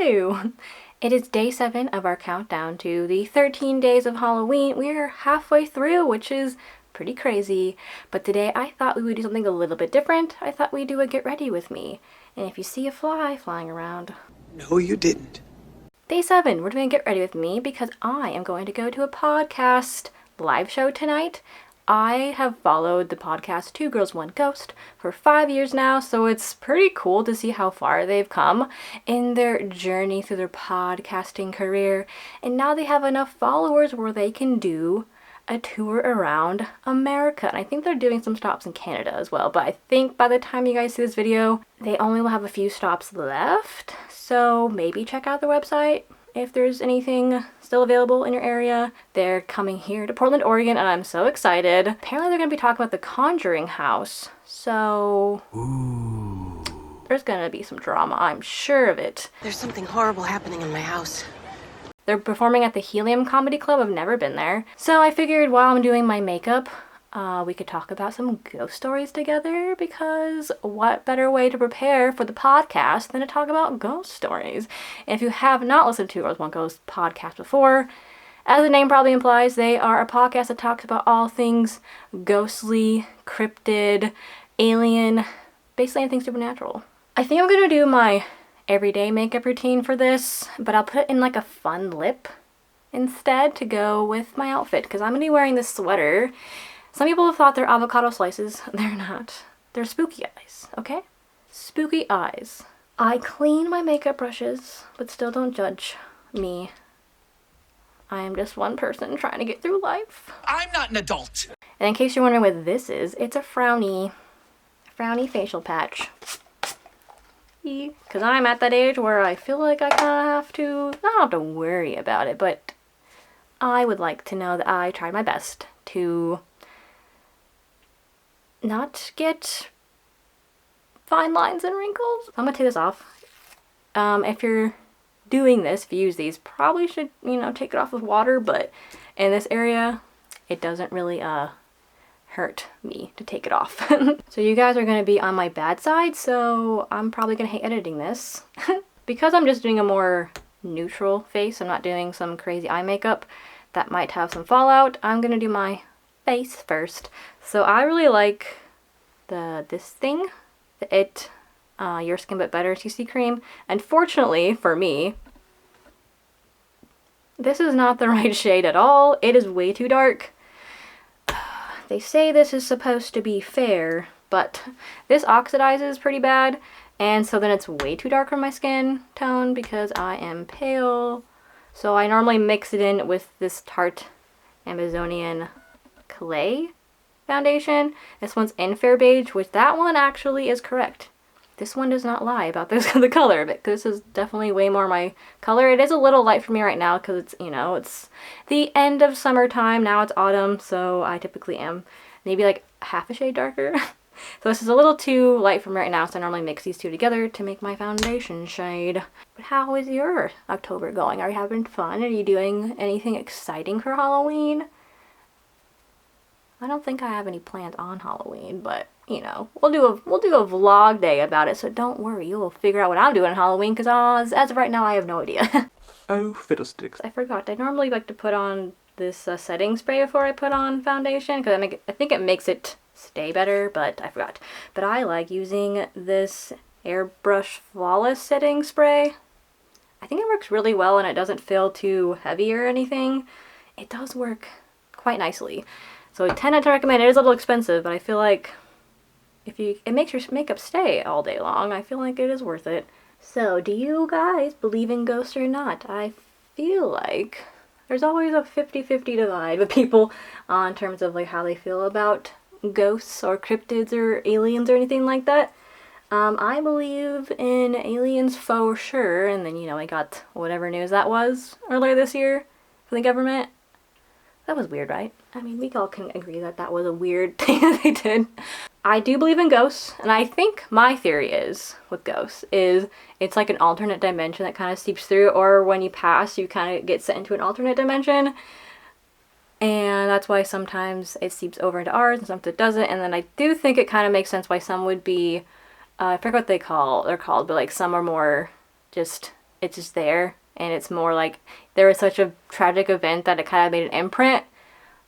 Hello! It is day 7 of our countdown to the 13 days of Halloween. We're halfway through, which is pretty crazy. But today I thought we would do something a little bit different. I thought we'd do a get ready with me. And if you see a fly flying around... No, you didn't. Day 7, we're doing a get ready with me because I am going to go to a podcast live show tonight. I have followed the podcast Two Girls, One Ghost for 5 years now, so it's pretty cool to see how far they've come in their journey through their podcasting career. And now they have enough followers where they can do a tour around America. And I think they're doing some stops in Canada as well, but I think by the time you guys see this video, they only will have a few stops left. So maybe check out their website if there's anything still available in your area. They're coming here to Portland, Oregon, and I'm so excited. Apparently they're going to be talking about the Conjuring house, so... Ooh. There's going to be some drama, I'm sure of it. There's something horrible happening in my house. They're performing at the Helium Comedy Club. I've never been there. So I figured while I'm doing my makeup, we could talk about some ghost stories together, because what better way to prepare for the podcast than to talk about ghost stories? And if you have not listened to Girls One Ghost podcast before, as the name probably implies, they are a podcast that talks about all things ghostly, cryptid, alien, basically anything supernatural. I think I'm gonna do my everyday makeup routine for this, but I'll put it in like a fun lip instead to go with my outfit, because I'm gonna be wearing this sweater. Some people have thought they're avocado slices. They're not. They're spooky eyes, okay? Spooky eyes. I clean my makeup brushes, but still don't judge me. I am just one person trying to get through life. I'm not an adult. And in case you're wondering what this is, it's a frowny facial patch. Because I'm at that age where I feel like I kind of have to, I don't have to worry about it, but I would like to know that I tried my best to not get fine lines and wrinkles. I'm gonna take this off. If you're doing this, if you use these, probably should, take it off with water, but in this area, it doesn't really, hurt me to take it off. So you guys are gonna be on my bad side, so I'm probably gonna hate editing this. Because I'm just doing a more neutral face, I'm not doing some crazy eye makeup that might have some fallout, I'm gonna do my face first. So I really like this thing, Your Skin But Better CC cream. Unfortunately for me, this is not the right shade at all. It is way too dark. They say this is supposed to be fair, but this oxidizes pretty bad, and so then it's way too dark for my skin tone because I am pale. So I normally mix it in with this Tarte Amazonian Clay foundation. This one's in Fair Beige, which that one actually is correct. This one does not lie about the color of it, because this is definitely way more my color. It is a little light for me right now because it's, it's the end of summertime. Now it's autumn, so I typically am maybe like half a shade darker. So this is a little too light for me right now, so I normally mix these two together to make my foundation shade. But how is your October going? Are you having fun? Are you doing anything exciting for Halloween? I don't think I have any plans on Halloween, but we'll do a vlog day about it, so don't worry, you'll figure out what I'm doing on Halloween, because as of right now I have no idea. Oh, fiddlesticks. I forgot. I normally like to put on this setting spray before I put on foundation, because I think it makes it stay better, but I forgot. But I like using this Airbrush Flawless setting spray. I think it works really well and it doesn't feel too heavy or anything. It does work quite nicely. So I tend not to recommend it. It is a little expensive, but I feel like it makes your makeup stay all day long, I feel like it is worth it. So, do you guys believe in ghosts or not? I feel like there's always a 50-50 divide with people in terms of like how they feel about ghosts or cryptids or aliens or anything like that. I believe in aliens for sure, and then I got whatever news that was earlier this year from the government. That was weird, right? I mean, we all can agree that that was a weird thing that they did. I do believe in ghosts, and I think my theory is, with ghosts, is it's like an alternate dimension that kind of seeps through, or when you pass, you kind of get sent into an alternate dimension. And that's why sometimes it seeps over into ours and sometimes it doesn't. And then I do think it kind of makes sense why some would be, I forget what they're called, but like some are more just it's just there. And it's more like there was such a tragic event that it kind of made an imprint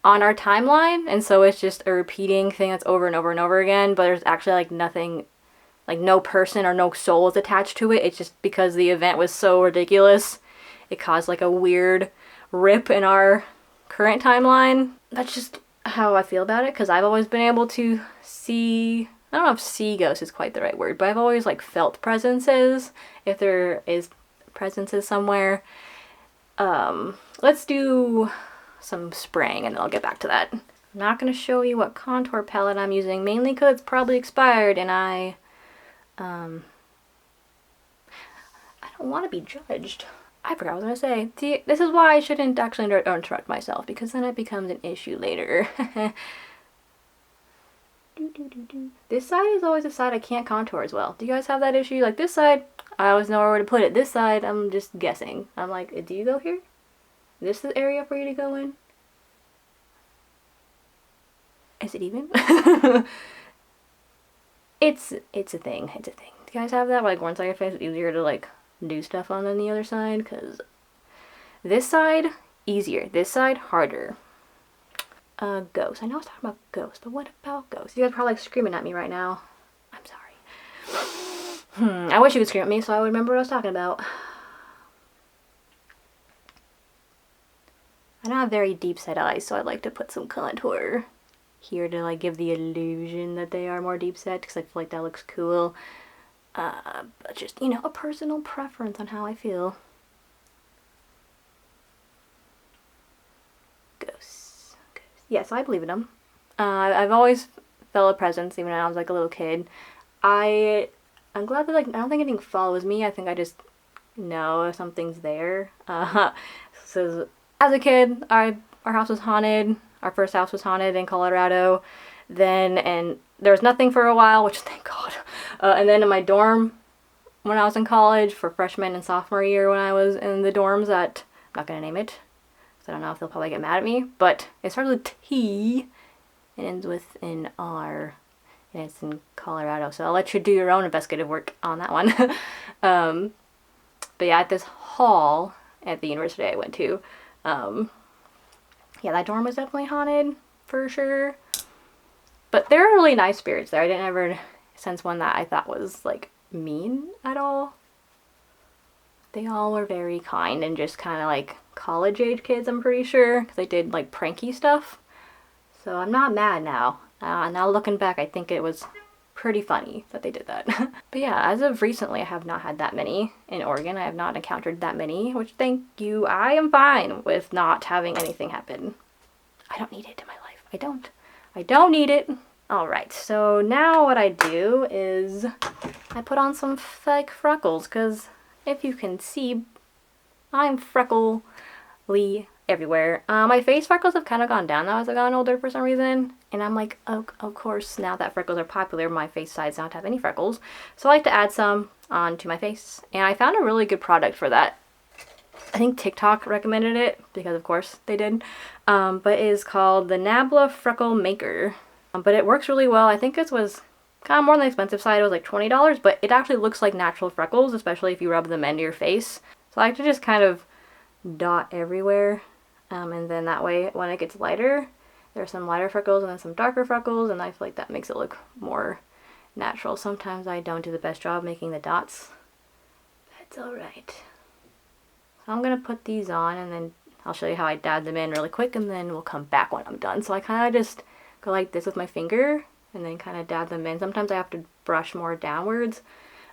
on our timeline. And so it's just a repeating thing that's over and over and over again. But there's actually like nothing, like no person or no soul is attached to it. It's just because the event was so ridiculous, it caused like a weird rip in our current timeline. That's just how I feel about it, because I've always been able to see, I don't know if see ghosts is quite the right word, but I've always like felt presences, if there is presences somewhere. Let's do some spraying and then I'll get back to that. I'm not going to show you what contour palette I'm using, mainly because it's probably expired and I don't want to be judged. I forgot what I was going to say. See, this is why I shouldn't actually interrupt myself, because then it becomes an issue later. This side is always the side I can't contour as well. Do you guys have that issue? Like this side, I always know where to put it. This side, I'm just guessing. I'm like, do you go here? This is the area for you to go in? Is it even? It's a thing. It's a thing. Do you guys have that? Like one side of your face is easier to like do stuff on than the other side? Because this side, easier. This side, harder. Ghost. I know I was talking about ghosts, but what about ghosts? You guys are probably like screaming at me right now. I'm sorry. I wish you could scream at me so I would remember what I was talking about. I don't have very deep set eyes, so I like to put some contour here to like give the illusion that they are more deep set, because I feel like that looks cool. But just, you know, a personal preference on how I feel. Ghosts. Yes, I believe in them. I've always felt a presence, even when I was like a little kid. I'm glad that like I don't think anything follows me. I think I just know if something's there. So as a kid, our house was haunted. Our first house was haunted in Colorado. And there was nothing for a while, which thank God. And then in my dorm, when I was in college, for freshman and sophomore year, when I was in the dorms at, I'm not gonna name it, because I don't know if they'll probably get mad at me, but it starts with T, it ends with an R, and it's in Colorado. So I'll let you do your own investigative work on that one. But yeah, at this hall at the university I went to, yeah, that dorm was definitely haunted for sure. But there are really nice spirits there. I didn't ever sense one that I thought was like mean at all. They all were very kind and just kind of like college age kids, I'm pretty sure, because they did like pranky stuff. So I'm not mad now. Now looking back, I think it was pretty funny that they did that. But yeah, as of recently, I have not had that many in Oregon. I have not encountered that many, which thank you. I am fine with not having anything happen. I don't need it in my life. I don't need it. Alright, so now what I do is I put on some fake freckles, because if you can see, I'm freckly everywhere. My face freckles have kind of gone down now as I've gotten older for some reason, and I'm like, oh, of course, now that freckles are popular, my face sides don't have any freckles, so I like to add some onto my face, and I found a really good product for that. I think TikTok recommended it, because of course they did, but it is called the Nabla Freckle Maker. But it works really well. I think it was kind of more on the expensive side. It was like $20, but it actually looks like natural freckles, especially if you rub them into your face. So I like to just kind of dot everywhere, and then that way when it gets lighter, there's some lighter freckles and then some darker freckles, and I feel like that makes it look more natural. Sometimes I don't do the best job making the dots. That's alright. So I'm going to put these on, and then I'll show you how I dab them in really quick, and then we'll come back when I'm done. So I kind of just go like this with my finger and then kind of dab them in. Sometimes I have to brush more downwards,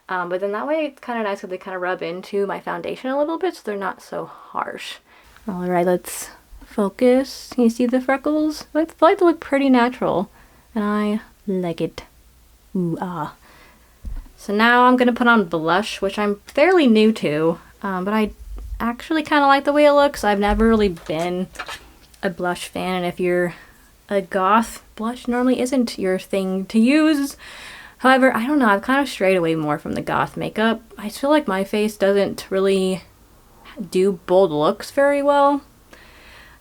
but then that way it's kind of nice because they kind of rub into my foundation a little bit so they're not so harsh. Alright, let's focus. Can you see the freckles? I feel like they look pretty natural and I like it. Ooh, ah. So now I'm going to put on blush, which I'm fairly new to, but I actually kind of like the way it looks. I've never really been a blush fan, and if you're a goth, blush normally isn't your thing to use. However, I don't know, I've kind of strayed away more from the goth makeup. I feel like my face doesn't really do bold looks very well.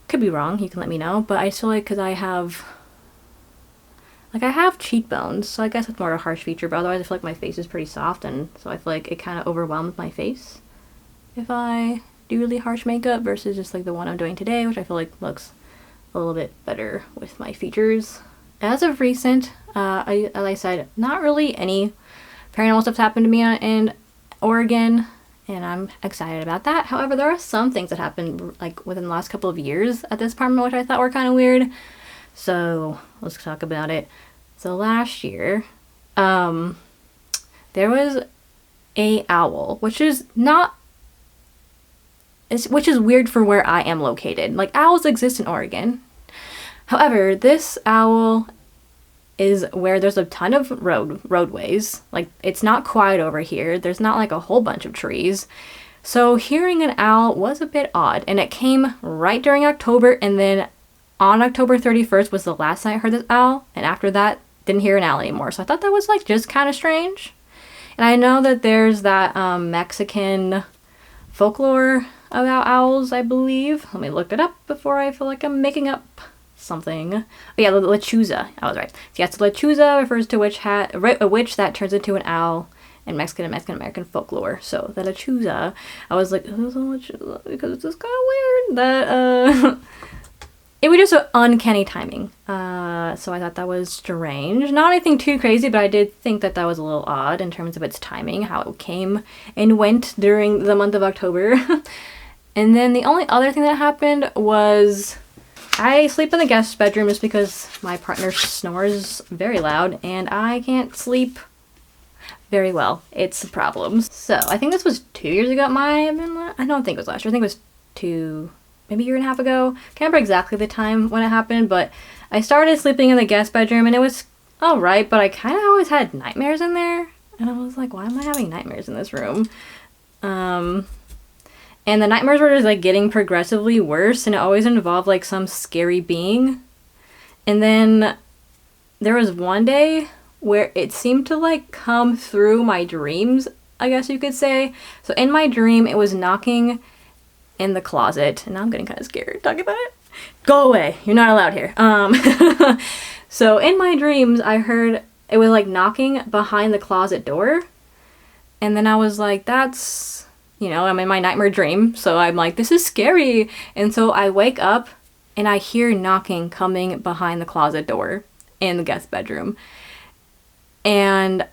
Could be wrong, you can let me know, but I feel like because I have cheekbones, so I guess it's more a harsh feature, but otherwise I feel like my face is pretty soft, and so I feel like it kind of overwhelms my face. if I do really harsh makeup versus just like the one I'm doing today, which I feel like looks a little bit better with my features. As of recent, like I said, not really any paranormal stuff's happened to me in Oregon, and I'm excited about that. However, there are some things that happened like within the last couple of years at this apartment which I thought were kind of weird. So let's talk about it. So last year, there was a owl, which is weird for where I am located. Like, owls exist in Oregon. However, this owl is where there's a ton of roadways. Like, it's not quiet over here. There's not like a whole bunch of trees. So hearing an owl was a bit odd, and it came right during October, and then on October 31st was the last time I heard this owl, and after that, didn't hear an owl anymore. So I thought that was like just kind of strange. And I know that there's that Mexican folklore about owls, I believe. Let me look it up before I feel like I'm making up something. Oh yeah, lechuza. I was right. So yes, lechuza refers to a witch that turns into an owl in Mexican and Mexican American folklore. So the lechuza, I was like, who's a lechuza? Because it's just kind of weird that it was just an uncanny timing. So I thought that was strange. Not anything too crazy, but I did think that that was a little odd in terms of its timing, how it came and went during the month of October. And then the only other thing that happened was I sleep in the guest bedroom just because my partner snores very loud and I can't sleep very well. It's a problem. So I think this was 2 years ago. I don't think it was last year. I think it was maybe a year and a half ago. Can't remember exactly the time when it happened, but I started sleeping in the guest bedroom and it was alright, but I kind of always had nightmares in there. And I was like, why am I having nightmares in this room? And the nightmares were just like getting progressively worse, and it always involved like some scary being. And then there was one day where it seemed to like come through my dreams, I guess you could say. So in my dream, it was knocking in the closet, and now I'm getting kind of scared talking about it. Go away, you're not allowed here. So in my dreams, I heard it was like knocking behind the closet door, and then I was like, that's, I'm in my nightmare dream, so I'm like, this is scary. And so I wake up and I hear knocking coming behind the closet door in the guest bedroom, and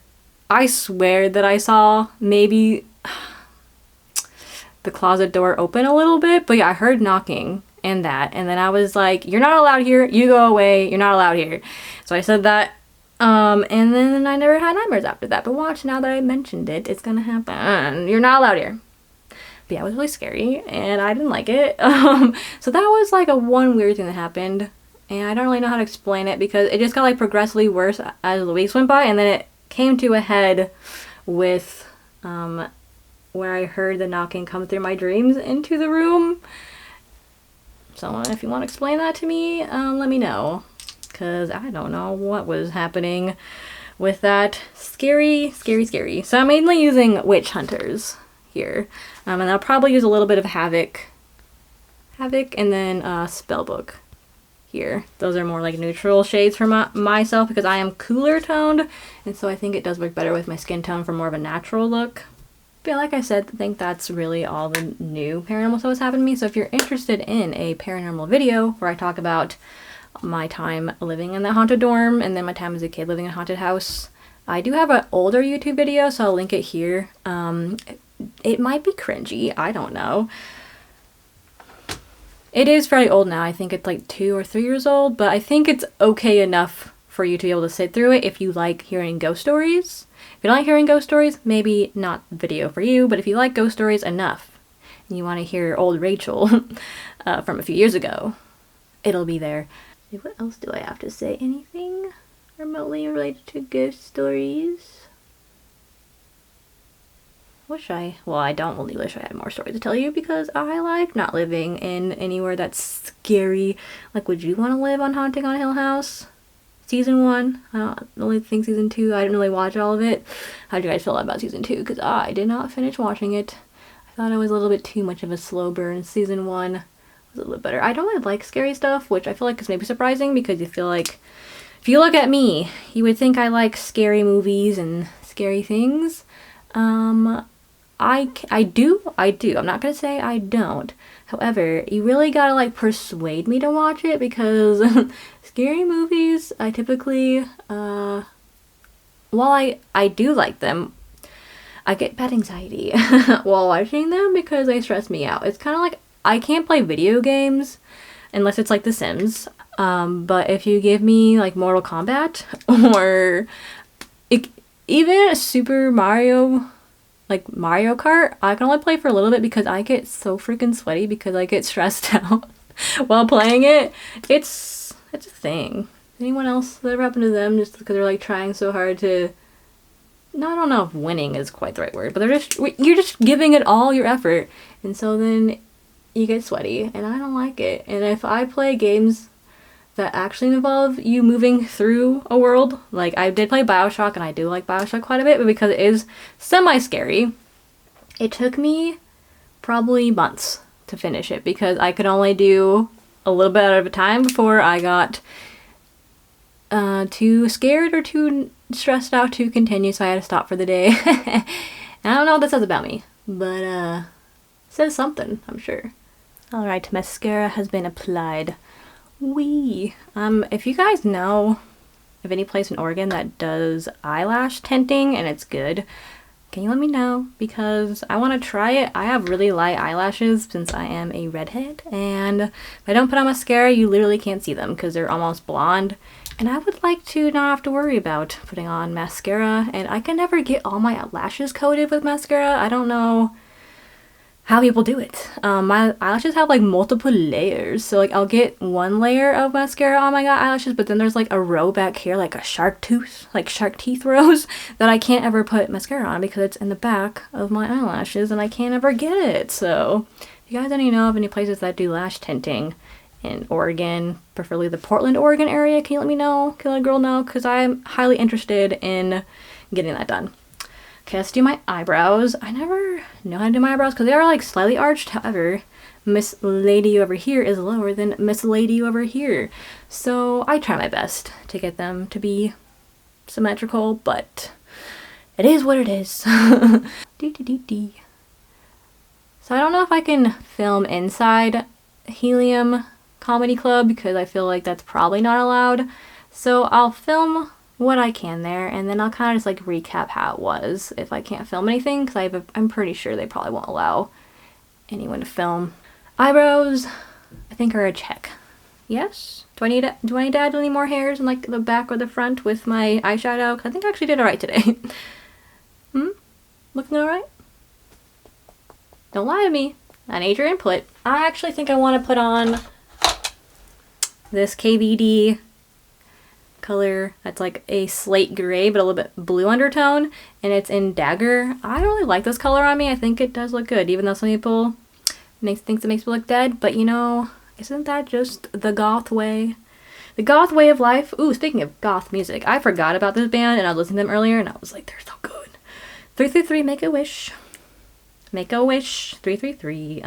I swear that I saw maybe the closet door open a little bit, but yeah, I heard knocking and that, and then I was like, you're not allowed here, you go away, you're not allowed here. So I said that, and then I never had nightmares after that. But watch, now that I mentioned it, it's gonna happen. You're not allowed here. But yeah, it was really scary, and I didn't like it. So that was like one weird thing that happened, and I don't really know how to explain it because it just got like progressively worse as the weeks went by, and then it came to a head with where I heard the knocking come through my dreams into the room. So if you want to explain that to me, let me know, because I don't know what was happening with that. Scary, scary, scary. So I'm mainly using Witch Hunters here, and I'll probably use a little bit of Havoc, and then Spellbook here. Those are more like neutral shades for myself because I am cooler toned, and so I think it does work better with my skin tone for more of a natural look. But like I said, I think that's really all the new paranormal stuff that's happened to me. So if you're interested in a paranormal video where I talk about my time living in the haunted dorm and then my time as a kid living in a haunted house, I do have an older YouTube video, so I'll link it here. It might be cringy, I don't know. It is fairly old now. I think it's like 2 or 3 years old, but I think it's okay enough for you to be able to sit through it if you like hearing ghost stories. If you don't like hearing ghost stories, maybe not the video for you, but if you like ghost stories enough and you want to hear old Rachel from a few years ago, it'll be there. What else do I have to say? Anything remotely related to ghost stories? I don't really wish I had more stories to tell you because I like not living in anywhere that's scary. Like, would you want to live on Haunting on Hill House? Season 1, I don't really think season 2, I didn't really watch all of it. How do you guys feel about season 2? Because I did not finish watching it. I thought it was a little bit too much of a slow burn. Season 1 was a little bit better. I don't really like scary stuff, which I feel like is maybe surprising because you feel like, if you look at me, you would think I like scary movies and scary things. I do. I'm not gonna say I don't. However, you really gotta like persuade me to watch it because scary movies, I typically, while I do like them, I get bad anxiety while watching them because they stress me out. It's kind of like I can't play video games unless it's like The Sims. But if you give me like Mortal Kombat or even Super Mario, like Mario Kart, I can only play for a little bit because I get so freaking sweaty because I get stressed out while playing it. It's a thing. Anyone else that ever happened to them just because they're like trying so hard to, no, I don't know if winning is quite the right word, but you're just giving it all your effort, and so then you get sweaty, and I don't like it. And if I play games that actually involve you moving through a world, like I did play BioShock, and I do like BioShock quite a bit, but because it is semi-scary, it took me probably months to finish it because I could only do a little bit at a time before I got too scared or too stressed out to continue, so I had to stop for the day. I don't know what that says about me, but it says something, I'm sure. Alright, mascara has been applied. Wee. If you guys know of any place in Oregon that does eyelash tinting and it's good, can you let me know? Because I want to try it. I have really light eyelashes since I am a redhead, and if I don't put on mascara, you literally can't see them because they're almost blonde. And I would like to not have to worry about putting on mascara, and I can never get all my lashes coated with mascara. I don't know how people do it. My eyelashes have like multiple layers, so like I'll get one layer of mascara on my eyelashes, but then there's like a row back here, like a shark tooth, like shark teeth rows, that I can't ever put mascara on because it's in the back of my eyelashes and I can't ever get it. So if you guys know of any places that do lash tinting in Oregon, preferably the Portland, Oregon area, can you let me know? Can you let a girl know? Because I'm highly interested in getting that done. Okay, let's do my eyebrows. I never know how to do my eyebrows because they are like slightly arched. However, Miss Lady over here is lower than Miss Lady over here. So I try my best to get them to be symmetrical, but it is what it is. Dee. So I don't know if I can film inside Helium Comedy Club because I feel like that's probably not allowed. So I'll film what I can there, and then I'll kind of just like recap how it was if I can't film anything, because I'm pretty sure they probably won't allow anyone to film. Eyebrows, I think, are a check. Yes? Do I need to add any more hairs in like the back or the front with my eyeshadow? Because I think I actually did alright today. Looking alright? Don't lie to me. I need your input. I actually think I want to put on this KVD color that's like a slate gray but a little bit blue undertone, and it's in Dagger. I don't really like this color on me. I think it does look good, even though some people thinks it makes me look dead, but you know, isn't that just the goth way? The goth way of life? Ooh, speaking of goth music, I forgot about this band and I was listening to them earlier and I was like, they're so good. 333 Make a Wish. Make a Wish 333.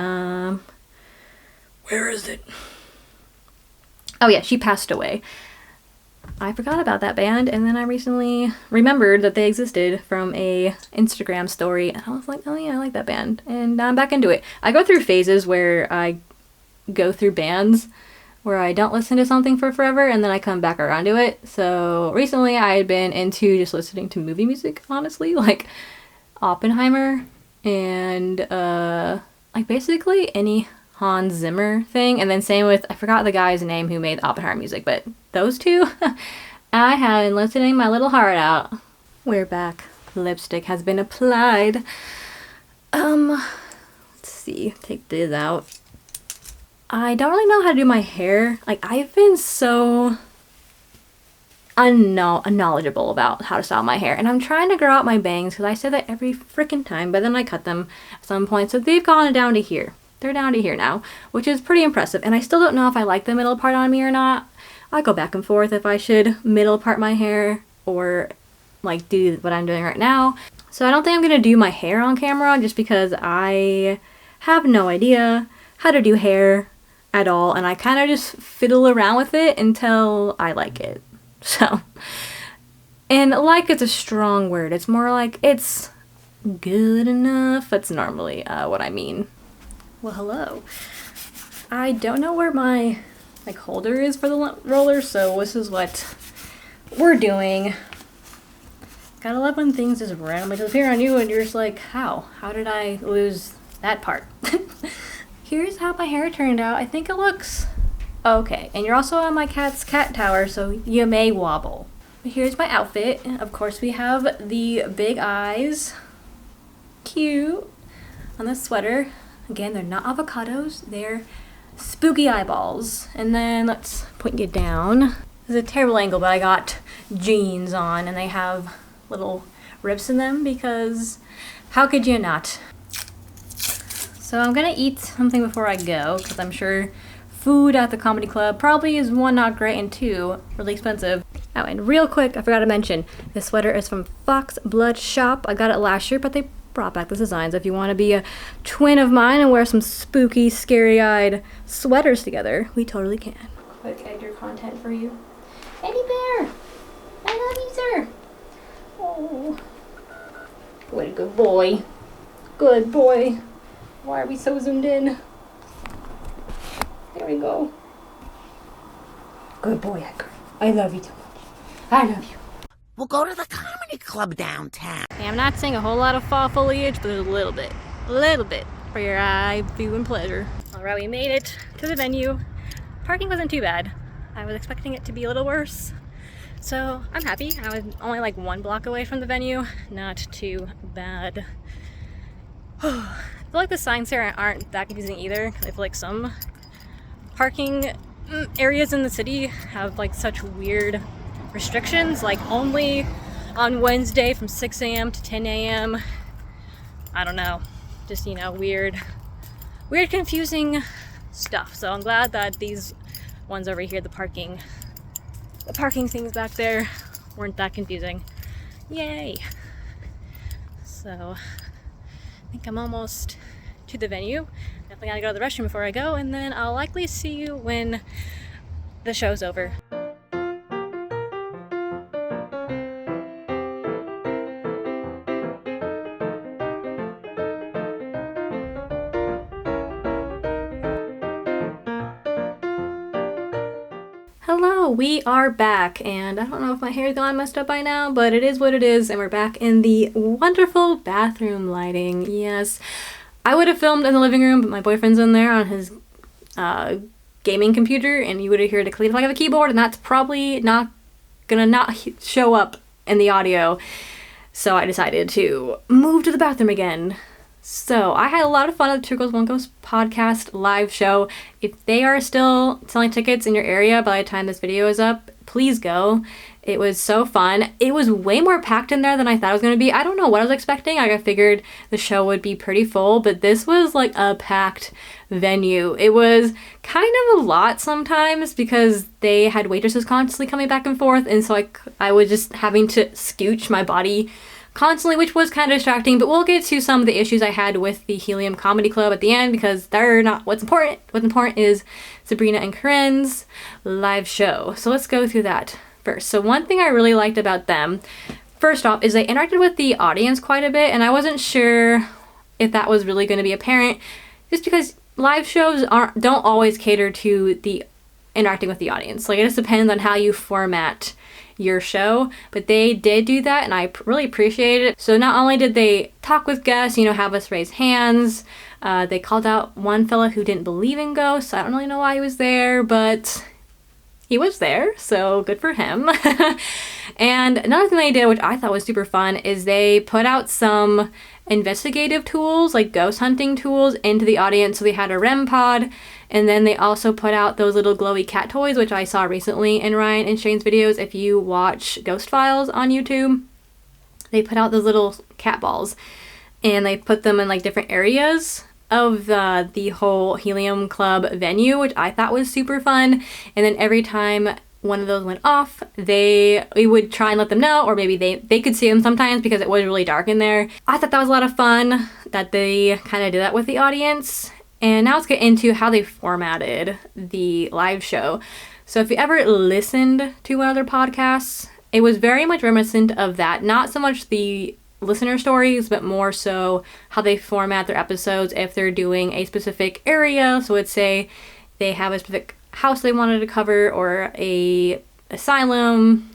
Where is it? Oh yeah, she passed away. I forgot about that band, and then I recently remembered that they existed from a Instagram story, and I was like, oh yeah, I like that band, and now I'm back into it. I go through phases where I go through bands where I don't listen to something for forever, and then I come back around to it. So recently I had been into just listening to movie music, honestly, like Oppenheimer, and like basically any Hans Zimmer thing, and then same with, I forgot the guy's name who made Oppenheimer music, but those two, I have been listening my little heart out. We're back. Lipstick has been applied. Let's see, take this out. I don't really know how to do my hair. Like, I've been so unknowledgeable about how to style my hair, and I'm trying to grow out my bangs because I say that every freaking time, but then I cut them at some point, so they've gone down to here. They're down to here now, which is pretty impressive, and I still don't know if I like the middle part on me or not. I go back and forth if I should middle part my hair or like do what I'm doing right now. So I don't think I'm gonna do my hair on camera just because I have no idea how to do hair at all, and I kind of just fiddle around with it until I like it. So, and like, it's a strong word. It's more like it's good enough. That's normally what I mean. Well, hello. I don't know where my holder is for the roller, so this is what we're doing. Gotta love when things just randomly disappear on you and you're just like, how? How did I lose that part? Here's how my hair turned out. I think it looks okay. And you're also on my cat's cat tower, so you may wobble. Here's my outfit. Of course, we have the big eyes. Cute. On the sweater. Again, they're not avocados. They're spooky eyeballs. And then let's point you down. This is a terrible angle, but I got jeans on and they have little rips in them because how could you not? So I'm gonna eat something before I go because I'm sure food at the comedy club probably is one, not great, and two, really expensive. Oh, and real quick, I forgot to mention, this sweater is from Fox Blood Shop. I got it last year, but they brought back this design. So if you want to be a twin of mine and wear some spooky, scary-eyed sweaters together, we totally can. Quick editor content for you. Eddie Bear! I love you, sir! Oh. What a good boy. Good boy. Why are we so zoomed in? There we go. Good boy, Edgar. I love you too much. I love you. We'll go to the comedy club downtown. Okay, I'm not seeing a whole lot of fall foliage, but there's a little bit for your eye viewing pleasure. Alright, we made it to the venue. Parking wasn't too bad. I was expecting it to be a little worse. So I'm happy. I was only like 1 block away from the venue. Not too bad. I feel like the signs here aren't that confusing either, because I feel like some parking areas in the city have like such weird restrictions, like only on Wednesday from 6 a.m. to 10 a.m. I don't know, just, you know, weird confusing stuff. So I'm glad that these ones over here, the parking things back there weren't that confusing. Yay! So I think I'm almost to the venue. Definitely gotta go to the restroom before I go, and then I'll likely see you when the show's over. Hello, we are back, and I don't know if my hair's gone messed up by now, but it is what it is, and we're back in the wonderful bathroom lighting. Yes, I would have filmed in the living room, but my boyfriend's in there on his gaming computer, and you would have heard a click like I have a keyboard, and that's probably not gonna show up in the audio. So I decided to move to the bathroom again. So I had a lot of fun at the Two Girls One Ghost podcast live show. If they are still selling tickets in your area by the time this video is up, please go. It was so fun. It was way more packed in there than I thought it was going to be. I don't know what I was expecting. I figured the show would be pretty full, but this was like a packed venue. It was kind of a lot sometimes because they had waitresses constantly coming back and forth, and so I was just having to scooch my body constantly, which was kind of distracting, but we'll get to some of the issues I had with the Helium Comedy Club at the end because they're not what's important. What's important is Sabrina and Corinne's live show. So let's go through that first. So one thing I really liked about them, first off, is they interacted with the audience quite a bit, and I wasn't sure if that was really going to be apparent just because live shows don't always cater to the interacting with the audience. Like, it just depends on how you format your show, but they did do that, and I really appreciated it. So not only did they talk with guests, you know, have us raise hands, they called out one fella who didn't believe in ghosts. I don't really know why he was there, but he was there, so good for him. And another thing they did, which I thought was super fun, is they put out some investigative tools, like ghost hunting tools, into the audience. So they had a REM pod, and then they also put out those little glowy cat toys, which I saw recently in Ryan and Shane's videos. If you watch Ghost Files on YouTube, they put out those little cat balls, and they put them in like different areas of the whole Helium Club venue, which I thought was super fun. And then every time one of those went off, we would try and let them know, or maybe they could see them sometimes because it was really dark in there. I thought that was a lot of fun that they kind of did that with the audience. And now let's get into how they formatted the live show. So if you ever listened to one of their podcasts, it was very much reminiscent of that. Not so much the listener stories, but more so how they format their episodes if they're doing a specific area. So let's say they have a specific house they wanted to cover, or a asylum,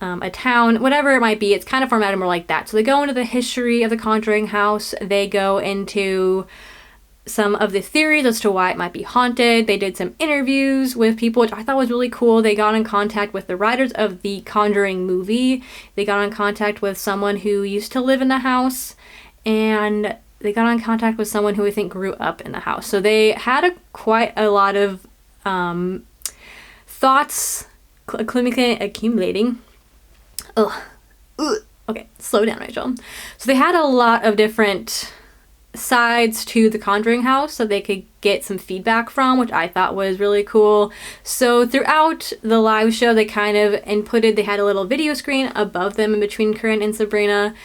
a town, whatever it might be. It's kind of formatted more like that. So they go into the history of the Conjuring house. They go into some of the theories as to why it might be haunted. They did some interviews with people, which I thought was really cool. They got in contact with the writers of the Conjuring movie. They got in contact with someone who used to live in the house, and they got in contact with someone who I think grew up in the house. So they had quite a lot of thoughts accumulating. Okay, slow down, Rachel. So they had a lot of different sides to the Conjuring house so they could get some feedback from, which I thought was really cool. So throughout the live show, they kind of inputted, they had a little video screen above them in between Corinne and Sabrina,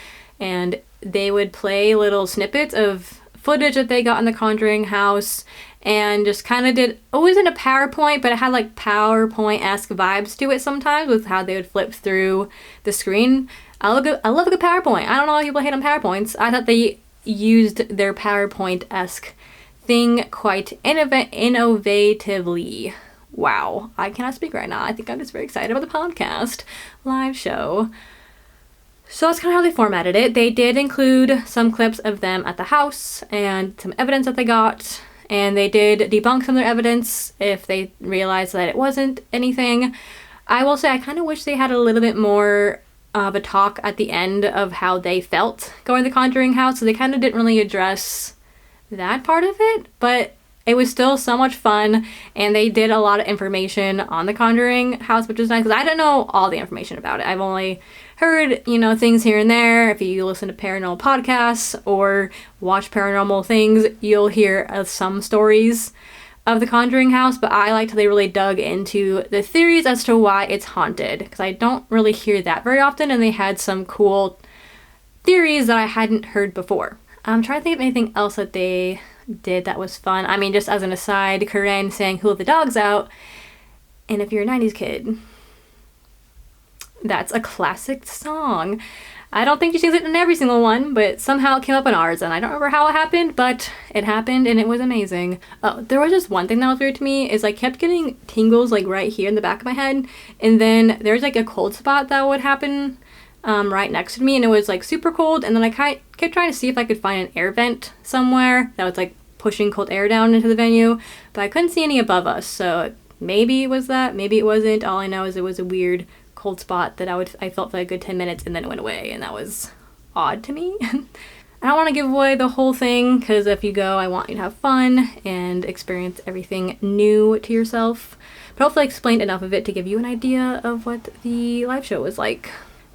and they would play little snippets of footage that they got in the Conjuring house, and just kind of did, it wasn't a PowerPoint, but it had like PowerPoint-esque vibes to it sometimes with how they would flip through the screen. I love a good PowerPoint. I don't know why people hate on PowerPoints. I thought they used their PowerPoint-esque thing quite innovatively. Wow, I cannot speak right now. I think I'm just very excited about the podcast live show. So that's kind of how they formatted it. They did include some clips of them at the house and some evidence that they got, and they did debunk some of their evidence if they realized that it wasn't anything. I will say I kind of wish they had a little bit more of a talk at the end of how they felt going to the Conjuring house, so they kind of didn't really address that part of it, but it was still so much fun, and they did a lot of information on the Conjuring house, which is nice, because I don't know all the information about it. I've only heard, things here and there. If you listen to paranormal podcasts or watch paranormal things, you'll hear some stories of the Conjuring house, but I liked how they really dug into the theories as to why it's haunted, because I don't really hear that very often, and they had some cool theories that I hadn't heard before. I'm trying to think of anything else that they did that was fun. I mean, just as an aside, Corinne sang Who Let the Dogs Out, and if you're a 90s kid, that's a classic song. I don't think she sings it in every single one, but somehow it came up in ours, and I don't remember how it happened, but it happened, and it was amazing. Oh, there was just one thing that was weird to me, is I kept getting tingles, like, right here in the back of my head, and then there's, like, a cold spot that would happen right next to me, and it was, like, super cold, and then I kept trying to see if I could find an air vent somewhere that was, like, pushing cold air down into the venue, but I couldn't see any above us, so maybe it was that, maybe it wasn't. All I know is it was a weird cold spot that I felt for a good 10 minutes, and then it went away, and that was odd to me. I don't want to give away the whole thing, because if you go, I want you to have fun and experience everything new to yourself, but hopefully I explained enough of it to give you an idea of what the live show was like.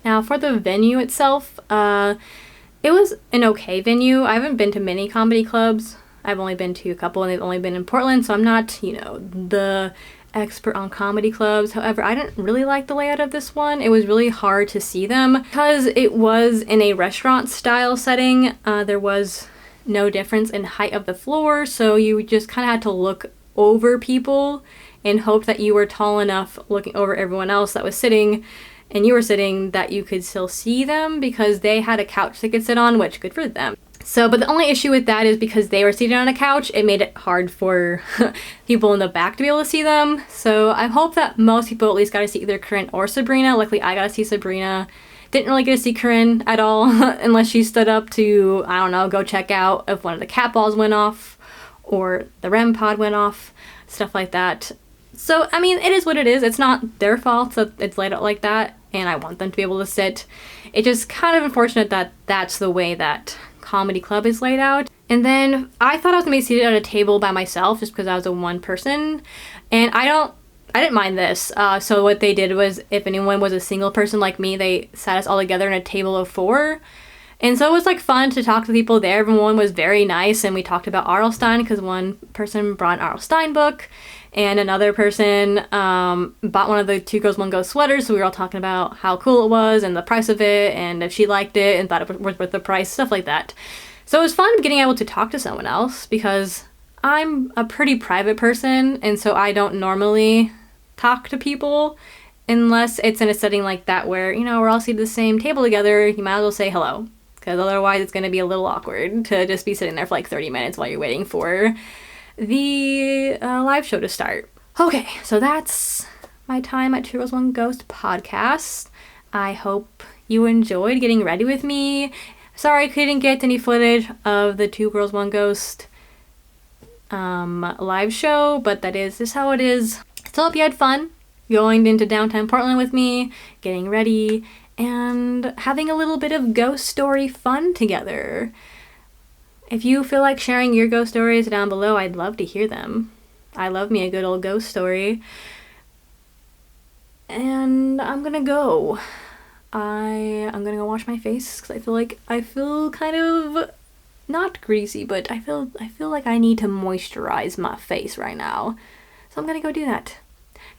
Now for the venue itself, it was an okay venue. I haven't been to many comedy clubs. I've only been to a couple, and they've only been in Portland, so I'm not, the expert on comedy clubs. However, I didn't really like the layout of this one. It was really hard to see them because it was in a restaurant style setting. There was no difference in height of the floor, so you just kind of had to look over people and hope that you were tall enough looking over everyone else that was sitting, and you were sitting, that you could still see them, because they had a couch they could sit on, which good for them. So, but the only issue with that is because they were seated on a couch, it made it hard for people in the back to be able to see them. So I hope that most people at least got to see either Corinne or Sabrina. Luckily, I got to see Sabrina. Didn't really get to see Corinne at all, unless she stood up to, I don't know, go check out if one of the cat balls went off, or the REM pod went off, stuff like that. So, I mean, it is what it is. It's not their fault that it's laid out like that, and I want them to be able to sit. It's just kind of unfortunate that that's the way that comedy club is laid out. And then I thought I was gonna be seated at a table by myself just because I was a one person, and I didn't mind this. So what they did was, if anyone was a single person like me, they sat us all together in a table of 4. And so it was like fun to talk to people there. Everyone was very nice, and we talked about R.L. Stine because one person brought an R.L. Stine book, and another person bought one of the Two Girls One Ghost sweaters, so we were all talking about how cool it was and the price of it, and if she liked it and thought it was worth the price, stuff like that. So it was fun getting able to talk to someone else, because I'm a pretty private person, and so I don't normally talk to people unless it's in a setting like that where, we're all seated at the same table together. You might as well say hello. because otherwise it's going to be a little awkward to just be sitting there for like 30 minutes while you're waiting for the live show to start. Okay, so that's my time at Two Girls One Ghost podcast. I hope you enjoyed getting ready with me. Sorry I couldn't get any footage of the Two Girls One Ghost live show, but that is just how it is. Still hope you had fun going into downtown Portland with me, getting ready, and having a little bit of ghost story fun together. If you feel like sharing your ghost stories down below, I'd love to hear them. I love me a good old ghost story. And I'm gonna go. I'm gonna go wash my face because I feel kind of not greasy, but I feel like I need to moisturize my face right now. So I'm gonna go do that.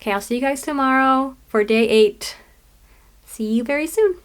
Okay, I'll see you guys tomorrow for day 8. See you very soon.